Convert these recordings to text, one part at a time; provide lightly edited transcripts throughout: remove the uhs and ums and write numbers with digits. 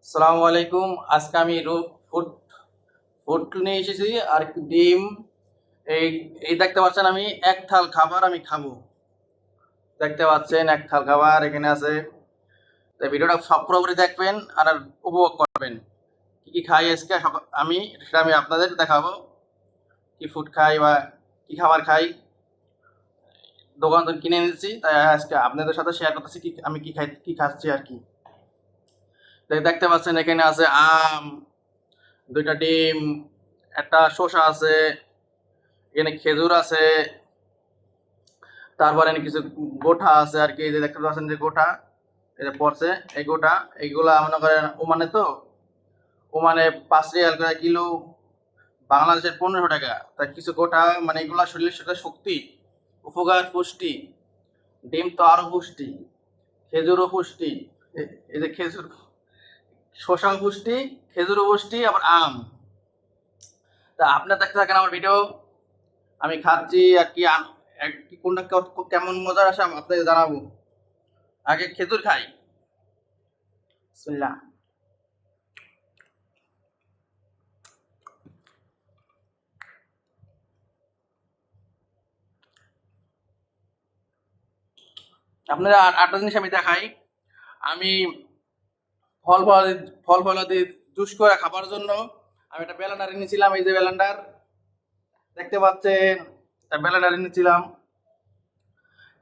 আসসালামু আলাইকুম। আজকে আমি ফুড ফুড নিয়ে এসেছি আর একটু ডিম। এই এই দেখতে পাচ্ছেন, আমি এক থাল খাবার আমি খাবো। দেখতে পাচ্ছেন এক থাল খাবার এখানে আছে। তো ভিডিওটা সব পুরোপুরি দেখবেন আর উপভোগ করবেন। কি কি খাই আজকে আমি সেটা আমি আপনাদের দেখাবো। কি ফুড খাই বা কি খাবার খাই, দোকান থেকে কিনে এনেছি, তাই আজকে আপনাদের সাথে শেয়ার করতেছি কি আমি কি খাচ্ছি আর কি। দেখতে পাচ্ছেন এখানে আছে আম, দুইটা ডিম, একটা শসা আছে, এখানে খেজুর আছে, তারপরে এখানে কিছু গোঠা আছে আর কি। এই যে দেখতে পাচ্ছেন যে গোঠা, এই যে পড়ছে, এই গোঠা এইগুলা মনে করেন ওমানে, তো ওমানে 5 রিয়াল করে কিলো, বাংলাদেশের 1500 টাকা। তাই কিছু গোঠা মানে এগুলা শরীরের সাথে শক্তি, উপকার, পুষ্টি। ডিম তো আরো পুষ্টি, খেজুরও পুষ্টি। এই যে খেজুর, শসাও পুষ্টি, খেজুরও পুষ্টি, আবার আম। তা আপনার দেখতে থাকেন আমার ভিডিও। আমি খাচ্ছি আর কি, কোনটা কেমন মজার আসে আমি আপনাকে জানাবো। আগে খেজুর খাই। বিসমিল্লাহ। আপনারা আরেকটা জিনিস আমি দেখাই। আমি ফল ফলাদি ফল ফলাদি জুস করে খাবার জন্য আমি একটা ব্লেন্ডার এনেছিলাম। এই যে ব্লেন্ডার দেখতে পাচ্ছেন, ব্লেন্ডার এনেছিলাম।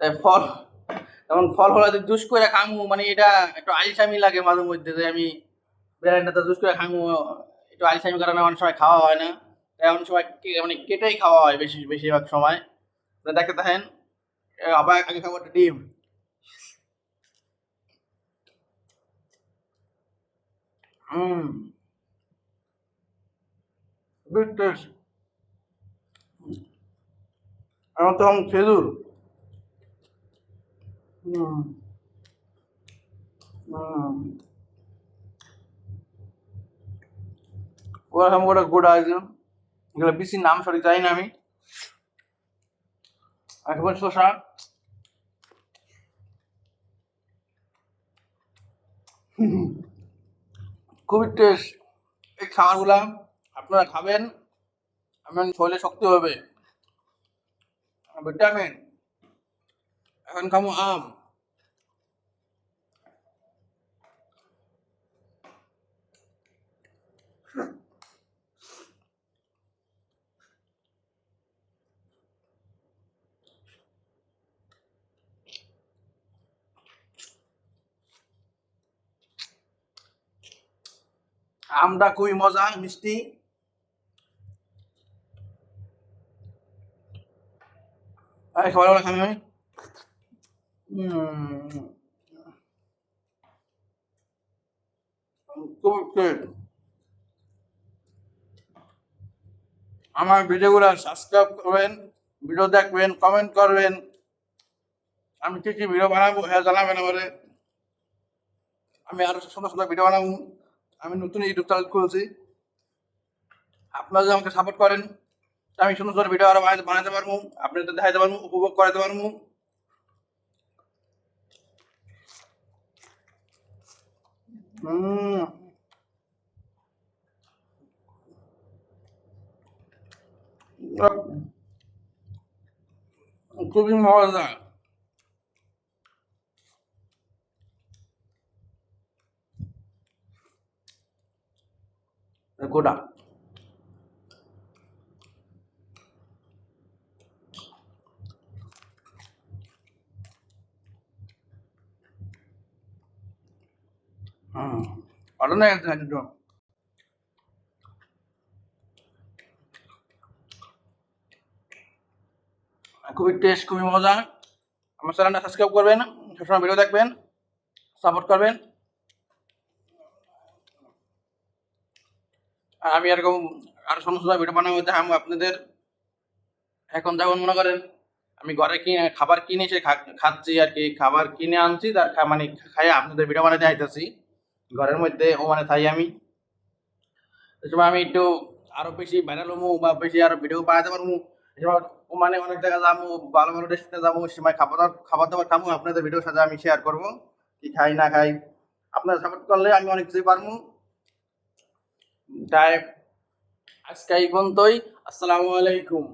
তাই ফল ফলাদি জুস করে খামু, মানে এটা একটু আলসামি লাগে মাঝে মধ্যে, যে আমি ব্লেন্ডারটা জুস করে খামু। একটু আলসামি কারণে অনেক সময় খাওয়া হয় না, তাই অনেক সময় মানে কেটেই খাওয়া হয় বেশিরভাগ সময়। দেখতে দেখেন, আবার আগে খাবো একটা ডিম। হুম, গুড টেস্ট। আমার তো খেজুর। হুম, হুম, ওরা ওটা গোটা আছে, এগুলো বেশি নাম সঠিক জানি না আমি। একবার শসা, খুবই টেস্ট। এই খাবারগুলা আপনারা খাবেন, আপনার শরীরে শক্তি হবে, ভিটামিন। এখন খাবো আম। আমটা খুবই মজা, মিষ্টি। খাবার খাবি আমি। উম, খুব টেস্ট। আমার ভিডিওগুলো সাবস্ক্রাইব করবেন, ভিডিও দেখবেন, কমেন্ট করবেন। আমি কি কি ভিডিও বানাবো হ্যাঁ জানাবেন আমারে। আমি আরো সুন্দর সুন্দর ভিডিও বানাবো। আমি নতুন ইউটিউব চ্যানেল খুলেছি, আপনারা যদি আমাকে সাপোর্ট করেন, তা আমি সুন্দর সুন্দর ভিডিও আরো বানাতে পারবো, আপনাদের দেখাতে পারবো, উপভোগ করাতে পারবো। হুম, খুবই মজা। গোটা। হুম, ভালো না একদম। খুবই টেস্ট, খুবই মজা। আমার চ্যানেলটা সাবস্ক্রাইব করবেন, সবসময় ভিডিও দেখবেন, সাপোর্ট করবেন। আর আমি এরকম আরো সুন্দর সুন্দর ভিডিও বানাবো, দেখাবো আপনাদের। এখন যেমন মনে করেন, আমি ঘরে কিনে খাবার কিনে এসে খাচ্ছি আর কি, খাবার কিনে আনছি, তার মানে খাই আপনাদের ভিডিও বানাতে আইতেছি ঘরের মধ্যে। ও মানে তাই আমি এই সময় আমি একটু আরো বেশি ভাইরাল হবো বা বেশি আরো ভিডিও বানাতে পারবো। এই সময় ও মানে অনেক জায়গায় যাবো, ভালো ভালো রেস্টুরেন্টে যাবো, সে সময় খাবার দাবার খাবো, আপনাদের ভিডিওর সাথে আমি শেয়ার করবো কি খাই না খাই। আপনারা সাপোর্ট করলে আমি অনেক কিছুই পারবো। টাইম আজকে এই পর্যন্তই। আসসালামু আলাইকুম।